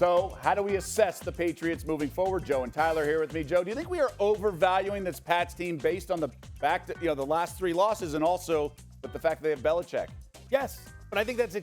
So how do we assess the Patriots moving forward? Joe and Tyler here with me. Joe, do you think we are overvaluing this Pats team based on the fact that, the last 3 losses and also with the fact that they have Belichick? Yes, but I think that's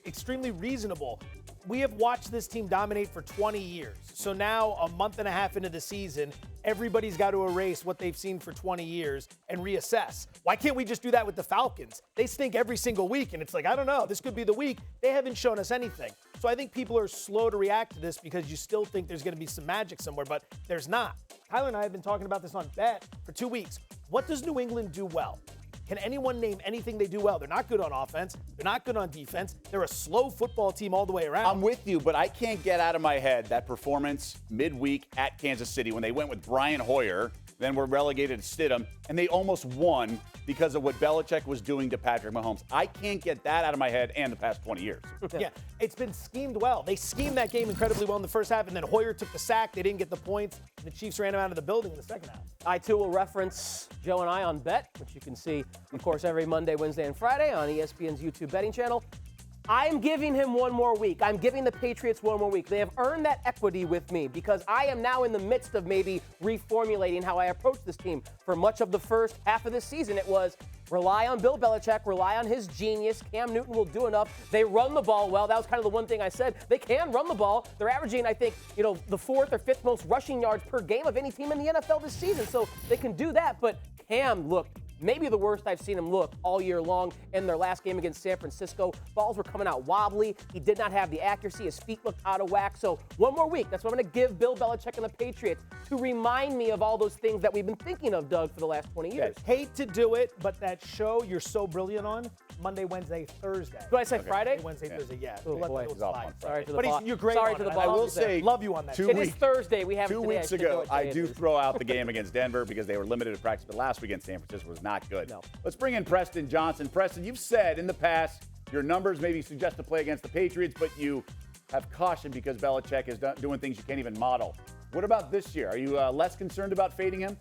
extremely reasonable. We have watched this team dominate for 20 years. So now, a month and a half into the season, everybody's got to erase what they've seen for 20 years and reassess. Why can't we just do that with the Falcons? They stink every single week, and it's like, I don't know, this could be the week. They haven't shown us anything. So I think people are slow to react to this because you still think there's going to be some magic somewhere, but there's not. Tyler and I have been talking about this on Bet for 2 weeks. What does New England do well? Can anyone name anything they do well? They're not good on offense. They're not good on defense. They're a slow football team all the way around. I'm with you, but I can't get out of my head that performance midweek at Kansas City when they went with Brian Hoyer, then were relegated to Stidham, and they almost won because of what Belichick was doing to Patrick Mahomes. I can't get that out of my head and the past 20 years. Yeah, it's been schemed well. They schemed that game incredibly well in the first half, and then Hoyer took the sack. They didn't get the points. And the Chiefs ran him out of the building in the second half. I, too, will reference Joe and I on Bet, which you can see, of course, every Monday, Wednesday, and Friday on ESPN's YouTube betting channel. I'm giving him one more week. I'm giving the Patriots one more week. They have earned that equity with me because I am now in the midst of maybe reformulating how I approach this team. For much of the first half of this season, it was rely on Bill Belichick, rely on his genius. Cam Newton will do enough. They run the ball well. That was kind of the one thing I said. They can run the ball. They're averaging, I think, the 4th or 5th most rushing yards per game of any team in the NFL this season. So they can do that. But Cam looked maybe the worst I've seen him look all year long. In their last game against San Francisco, balls were coming out wobbly. He did not have the accuracy. His feet looked out of whack. So one more week. That's what I'm going to give Bill Belichick and the Patriots to remind me of all those things that we've been thinking of, Doug, for the last 20 years. Hate to do it, but that show you're so brilliant on, Monday, Wednesday, Thursday. Did I say Friday? Monday, Wednesday, Thursday, yeah. Oh, We'll boy. let those slide. Sorry to the But boss. you're great Sorry on to the it. boss. I will say, love you on that. It is Thursday. We have 2 it today. weeks I forget ago, what I day it do is. throw out the game against Denver because they were limited to practice, but last week against San Francisco was not good. No. Let's bring in Preston Johnson. Preston, you've said in the past your numbers maybe suggest to play against the Patriots, but you have caution because Belichick is doing things you can't even model. What about this year? Are you less concerned about fading him?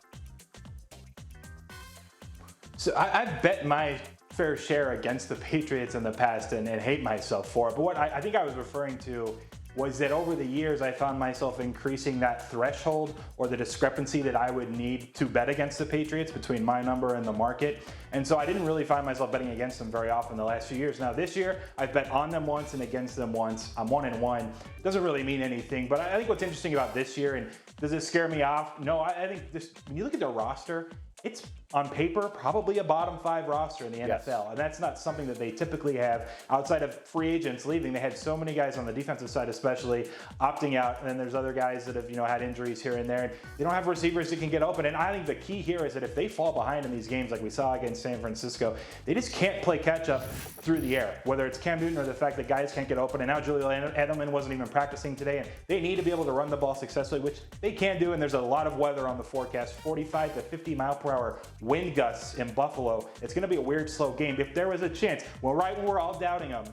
So I've bet my fair share against the Patriots in the past and hate myself for it. But what I think I was referring to was that over the years I found myself increasing that threshold or the discrepancy that I would need to bet against the Patriots between my number and the market. And so I didn't really find myself betting against them very often the last few years. Now this year, I've bet on them once and against them once. I'm 1-1. Doesn't really mean anything, but I think what's interesting about this year, and does it scare me off? No, I think this, when you look at their roster, it's on paper probably a bottom 5 roster in the NFL, and that's not something that they typically have outside of free agents leaving. They had so many guys on the defensive side especially opting out, and then there's other guys that have had injuries here and there, and they don't have receivers that can get open. And I think the key here is that if they fall behind in these games like we saw against San Francisco, they just can't play catch up through the air, whether it's Cam Newton or the fact that guys can't get open. And now Julian Edelman wasn't even practicing today, and they need to be able to run the ball successfully, which they can do. And there's a lot of weather on the forecast, 45 to 50 mile per hour wind gusts in Buffalo. It's going to be a weird, slow game. If there was a chance, well, right when we're all doubting them,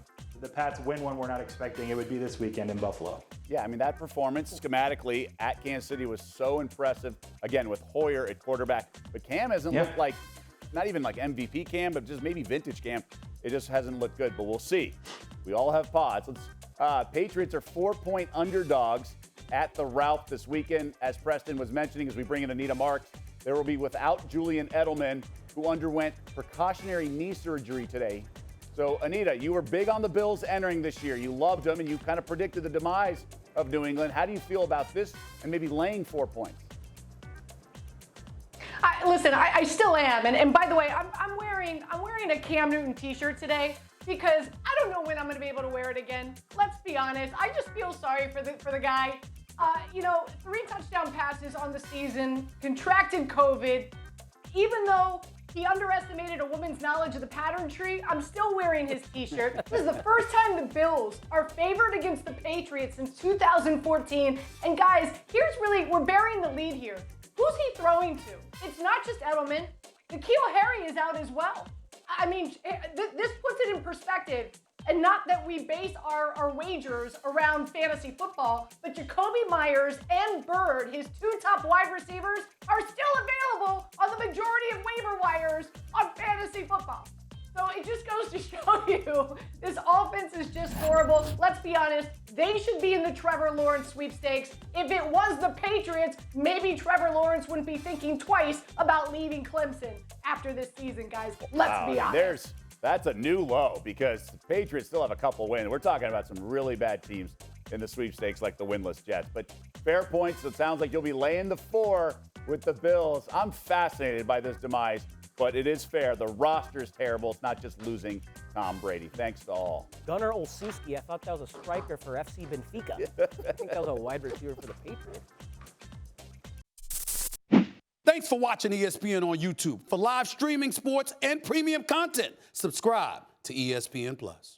the Pats win one we're not expecting, it would be this weekend in Buffalo. Yeah, I mean, that performance schematically at Kansas City was so impressive, again, with Hoyer at quarterback. But Cam hasn't looked like, not even like MVP Cam, but just maybe vintage Cam. It just hasn't looked good, but we'll see. We all have pods. Patriots are 4-point underdogs at the Ralph this weekend. As Preston was mentioning, as we bring in Anita Marks, they will be without Julian Edelman, who underwent precautionary knee surgery today. So, Anita, you were big on the Bills entering this year. You loved them, and you kind of predicted the demise of New England. How do you feel about this and maybe laying 4 points? Listen, I still am, and by the way, I'm wearing a Cam Newton T-shirt today because I don't know when I'm going to be able to wear it again. Let's be honest. I just feel sorry for the guy. 3 touchdown passes on the season, contracted COVID. Even though he underestimated a woman's knowledge of the pattern tree, I'm still wearing his T-shirt. This is the first time the Bills are favored against the Patriots since 2014. And guys, we're burying the lead here. Who's he throwing to? It's not just Edelman. N'Keal Harry is out as well. I mean, this puts it in perspective. And not that we base our wagers around fantasy football, but Jacoby Myers and Bird, his 2 top wide receivers, are still available on the majority of waiver wires on fantasy football. So it just goes to show you this offense is just horrible. Let's be honest, they should be in the Trevor Lawrence sweepstakes. If it was the Patriots, maybe Trevor Lawrence wouldn't be thinking twice about leaving Clemson after this season, guys. Let's be honest. That's a new low because the Patriots still have a couple wins. We're talking about some really bad teams in the sweepstakes like the winless Jets. But fair points. So it sounds like you'll be laying the 4 with the Bills. I'm fascinated by this demise, but it is fair. The roster is terrible. It's not just losing Tom Brady. Thanks to all. Gunnar Olszewski, I thought that was a striker for FC Benfica. I think that was a wide receiver for the Patriots. Thanks for watching ESPN on YouTube. For live streaming sports and premium content, subscribe to ESPN+.